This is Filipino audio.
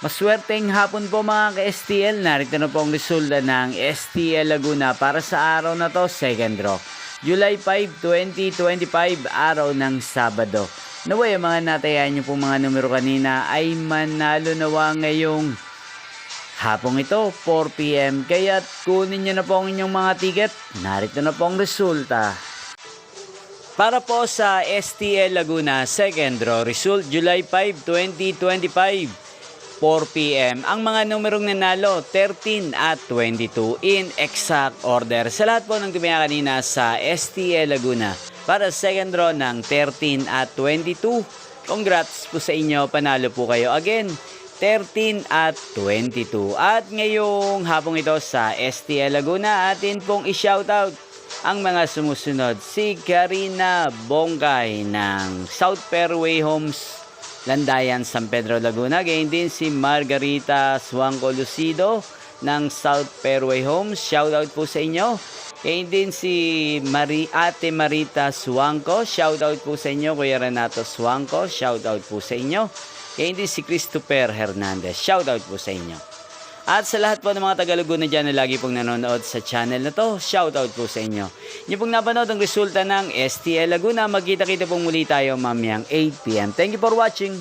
Maswerteng hapon po mga ka-STL. Narito na po ang resulta ng STL Laguna para sa araw na to, second draw. July 5, 2025, araw ng Sabado. Naway ang mga natayan nyo po mga numero kanina ay manalo nawa ngayong hapong ito, 4 PM. Kaya kunin nyo na po ang inyong mga ticket. Narito na po ang resulta. Para po sa STL Laguna, second draw result, July 5, 2025. 4 PM. Ang mga numerong nanalo, 13 at 22 in exact order. Sa lahat po ng tumaya kanina sa STL Laguna para second draw ng 13 at 22. Congrats po sa inyo, panalo po kayo. Again, 13 at 22. At ngayong hapong ito sa STL Laguna, atin pong i-shoutout ang mga sumusunod. Si Karina Bongkay ng South Fairway Homes, Landayan, San Pedro, Laguna. Gayon din si Margarita Suangco Lucido ng South Fairway Homes. Shoutout po sa inyo. Gayon din si Ate Marita Suangco. Shoutout po sa inyo. Kuya Renato Suangco. Shoutout po sa inyo. Gayon din si Christopher Hernandez. Shoutout po sa inyo. At sa lahat po ng mga Tagaloguna dyan na lagi pong nanonood sa channel na to, shoutout po sa inyo. Inyo pong napanood ang resulta ng STL Laguna. Magkita-kita pong muli tayo mamayang 8 PM. Thank you for watching.